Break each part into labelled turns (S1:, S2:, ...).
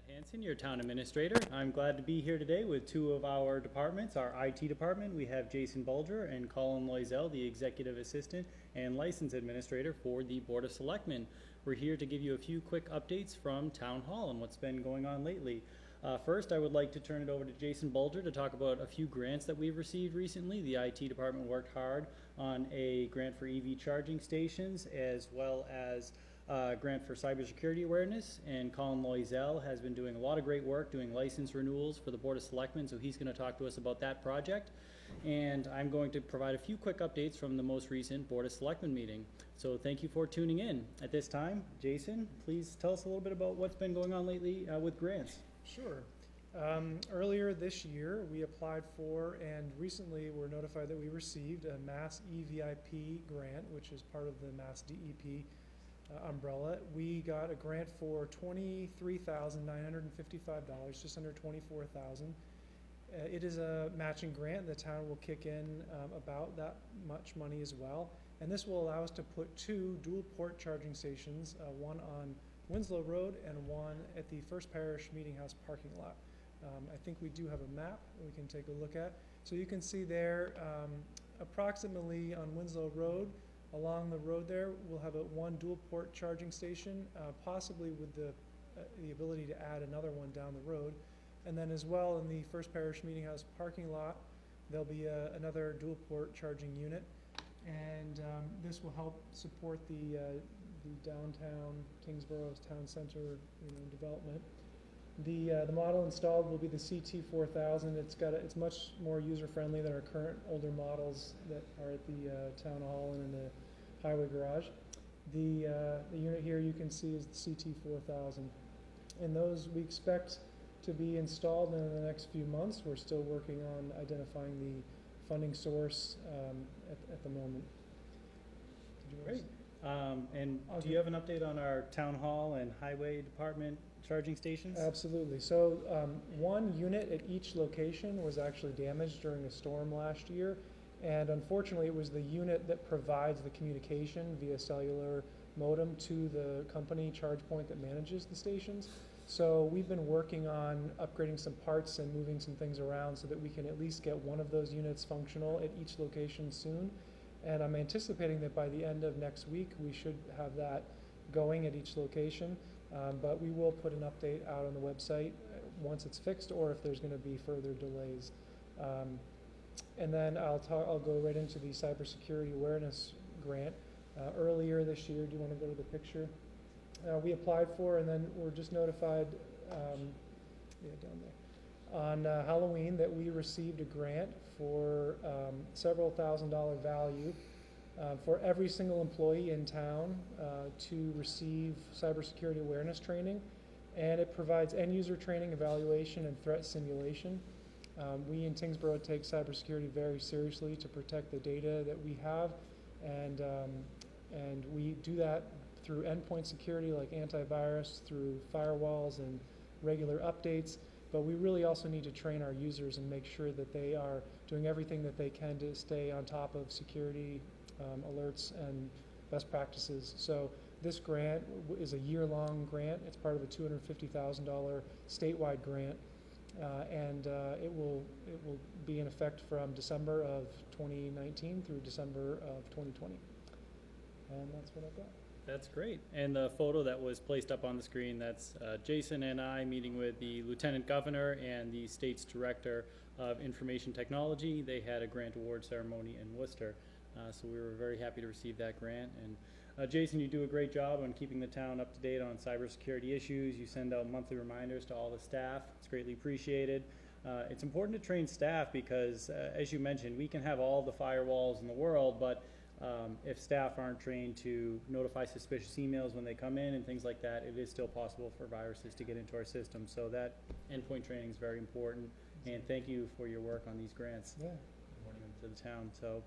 S1: Hanson, your town administrator. I'm glad to be here today with two of our departments. Our IT department, we have Jason Bulger and Colin Loisel, the executive assistant and license administrator for the Board of Selectmen. We're here to give you a few quick updates from Town Hall and what's been going on lately. First, I would like to turn it over to Jason Bulger to talk about a few grants that we've received recently. The IT department worked hard on a grant for Eevee charging stations, as well as grant for cybersecurity awareness, and Colin Loisel has been doing a lot of great work doing license renewals for the Board of Selectmen, so he's going to talk to us about that project. And I'm going to provide a few quick updates from the most recent Board of Selectmen meeting. So thank you for tuning in. At this time, Jason, please tell us a little bit about what's been going on lately with grants.
S2: Sure. Earlier this year, we applied for and recently were notified that we received a Mass EVIP grant, which is part of the Mass DEP umbrella. We got a grant for $23,955, just under $24,000. It is a matching grant. The town will kick in about that much money as well. And this will allow us to put two dual port charging stations, one on Winslow Road and one at the First Parish Meeting House parking lot. I think we do have a map we can take a look at. So you can see there, approximately on Winslow Road, along the road there, we'll have a one dual port charging station, possibly with the ability to add another one down the road. And then as well in the First Parish Meeting House parking lot, there'll be another dual port charging unit. And this will help support the downtown Tyngsborough town center development. The model installed will be the CT4000. It's much more user friendly than our current older models that are at the town hall and in the highway garage. The unit here you can see is the CT4000, and those we expect to be installed in the next few months. We're still working on identifying the funding source at the moment.
S1: Great. And do you have an update on our town hall and highway department charging stations?
S2: Absolutely. So one unit at each location was actually damaged during a storm last year, and unfortunately it was the unit that provides the communication via cellular modem to the company ChargePoint that manages the stations. So we've been working on upgrading some parts and moving some things around so that we can at least get one of those units functional at each location soon. And I'm anticipating that by the end of next week we should have that going at each location. But we will put an update out on the website once it's fixed, or if there's going to be further delays. And then I'll go right into the cybersecurity awareness grant. Earlier this year, do you want to go to the picture? We applied for, and then we're just notified down there on Halloween that we received a grant for several $1,000 value for every single employee in town to receive cybersecurity awareness training, and it provides end-user training, evaluation, and threat simulation. We in Tyngsborough take cybersecurity very seriously to protect the data that we have, and we do that through endpoint security like antivirus, through firewalls and regular updates. But we really also need to train our users and make sure that they are doing everything that they can to stay on top of security alerts and best practices. So this grant is a year-long grant. It's part of a $250,000 statewide grant, and it will be in effect from December of 2019 through December of 2020. And that's what I've got.
S1: That's great. And the photo that was placed up on the screen, that's Jason and I meeting with the Lieutenant Governor and the state's Director of Information Technology. They had a grant award ceremony in Worcester, so we were very happy to receive that grant. And Jason, you do a great job on keeping the town up to date on cybersecurity issues. You send out monthly reminders to all the staff. It's greatly appreciated. It's important to train staff because, as you mentioned, we can have all the firewalls in the world, but if staff aren't trained to notify suspicious emails when they come in and things like that, it is still possible for viruses to get into our system. So that endpoint training is very important. And thank you for your work on these grants.
S2: Yeah.
S1: To the town. So,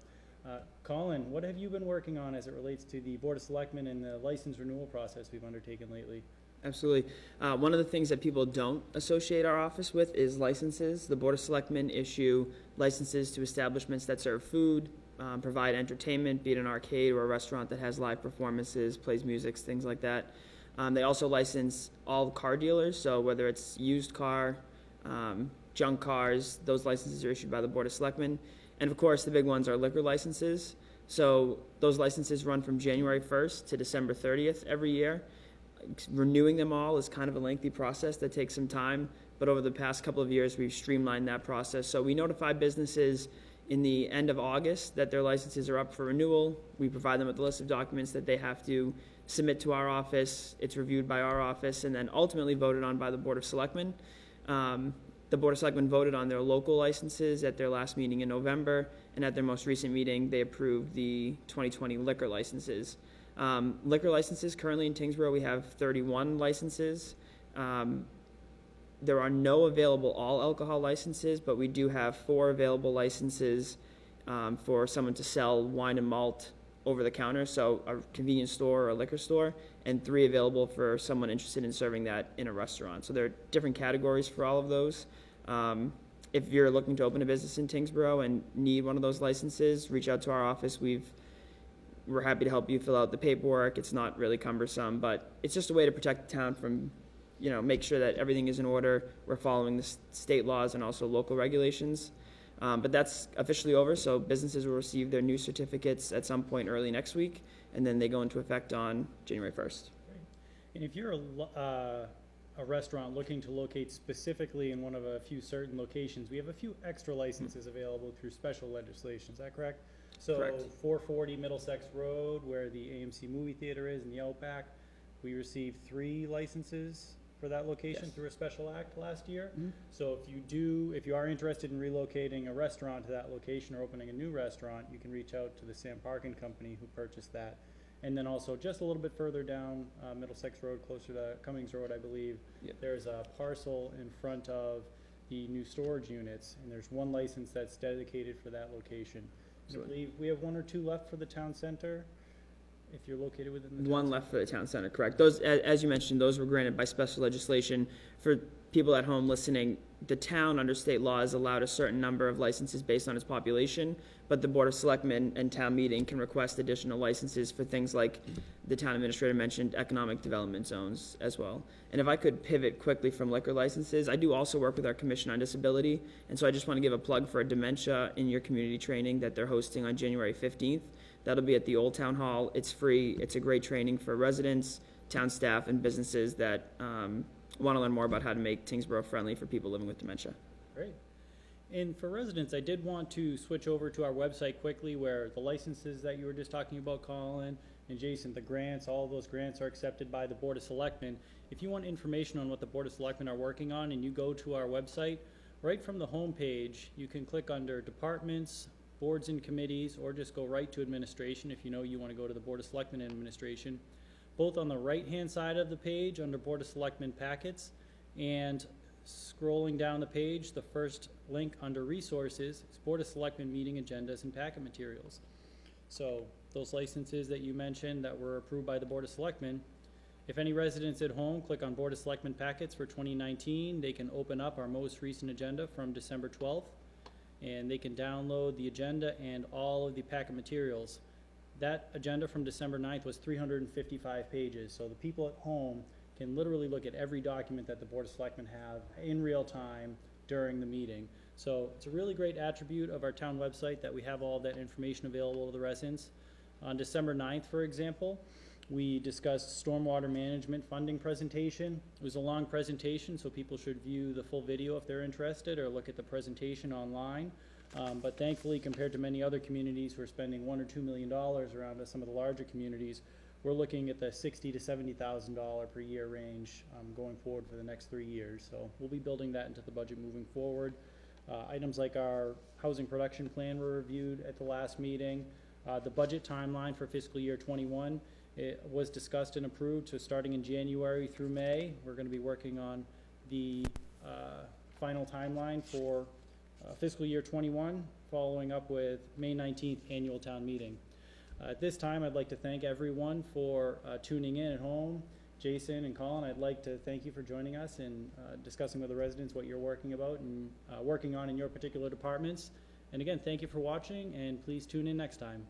S1: Colin, what have you been working on as it relates to the Board of Selectmen and the license renewal process we've undertaken lately?
S3: Absolutely. One of the things that people don't associate our office with is licenses. The Board of Selectmen issue licenses to establishments that serve food, provide entertainment, be it an arcade or a restaurant that has live performances, plays music, things like that. They also license all car dealers, so whether it's used car, junk cars, those licenses are issued by the Board of Selectmen. And of course, the big ones are liquor licenses. So those licenses run from January 1st to December 30th every year. Renewing them all is kind of a lengthy process that takes some time, but over the past couple of years, we've streamlined that process. So we notify businesses in the end of August that their licenses are up for renewal. We provide them with a list of documents that they have to submit to our office. It's reviewed by our office and then ultimately voted on by the Board of Selectmen. The Board of Selectmen voted on their local licenses at their last meeting in November, and at their most recent meeting, they approved the 2020 liquor licenses. Liquor licenses, currently in Tyngsborough, we have 31 licenses. There are no available all alcohol licenses, but we do have 4 available licenses for someone to sell wine and malt over the counter, so a convenience store or a liquor store, and 3 available for someone interested in serving that in a restaurant. So there are different categories for all of those. If you're looking to open a business in Tyngsborough and need one of those licenses, reach out to our office. We're happy to help you fill out the paperwork. It's not really cumbersome, but it's just a way to protect the town from, make sure that everything is in order. We're following the state laws and also local regulations. But that's officially over, so businesses will receive their new certificates at some point early next week, and then they go into effect on January 1st.
S1: And if you're a restaurant looking to locate specifically in one of a few certain locations, we have a few extra licenses available through special legislation. Is that correct? So
S3: Correct.
S1: 440 Middlesex Road, where the AMC movie theater is in the Outback, we received 3 licenses for that location
S3: Yes.
S1: through a special act last year.
S3: Mhm.
S1: So if you are interested in relocating a restaurant to that location or opening a new restaurant, you can reach out to the Sam Parkin Company who purchased that. And then also just a little bit further down Middlesex Road, closer to Cummings Road, I believe,
S3: Yep.
S1: there's a parcel in front of the new storage units, and there's 1 license that's dedicated for that location. I
S3: So-
S1: believe we have 1 or 2 left for the town center, if you're located within the town
S3: One
S1: center.
S3: left for the town center, correct. Those, as you mentioned, those were granted by special legislation. For people at home listening, the town under state law is allowed a certain number of licenses based on its population, but the Board of Selectmen and town meeting can request additional licenses for things like the town administrator mentioned, economic development zones as well. And if I could pivot quickly from liquor licenses, I do also work with our Commission on Disability, and so I just want to give a plug for a dementia in your community training that they're hosting on January 15th. That'll be at the Old Town Hall. It's free. It's a great training for residents, town staff, and businesses that want to learn more about how to make Tyngsborough friendly for people living with dementia.
S1: Great. And for residents, I did want to switch over to our website quickly, where the licenses that you were just talking about, Colin and Jason, the grants, all of those grants are accepted by the Board of Selectmen. If you want information on what the Board of Selectmen are working on and you go to our website, right from the home page, you can click under Departments, Boards and Committees, or just go right to Administration if you know you want to go to the Board of Selectmen Administration. Both on the right-hand side of the page under Board of Selectmen Packets, and scrolling down the page, the first link under Resources is Board of Selectmen Meeting Agendas and Packet Materials. So those licenses that you mentioned that were approved by the Board of Selectmen, if any residents at home click on Board of Selectmen Packets for 2019, they can open up our most recent agenda from December 12th, and they can download the agenda and all of the packet materials. That agenda from December 9th was 355 pages, so the people at home can literally look at every document that the Board of Selectmen have in real time during the meeting. So it's a really great attribute of our town website that we have all that information available to the residents. On December 9th, for example, we discussed stormwater management funding presentation. It was a long presentation, so people should view the full video if they're interested, or look at the presentation online. But thankfully, compared to many other communities who are spending $1 or $2 million around some of the larger communities, we're looking at the $60,000 to $70,000 per year range going forward for the next 3 years. So we'll be building that into the budget moving forward. Items like our housing production plan were reviewed at the last meeting. The budget timeline for fiscal year 21, it was discussed and approved, so starting in January through May, we're going to be working on the final timeline for fiscal year 21, following up with May 19th annual town meeting. At this time, I'd like to thank everyone for tuning in at home. Jason and Colin, I'd like to thank you for joining us and discussing with the residents what you're working about and working on in your particular departments. And again, thank you for watching, and please tune in next time.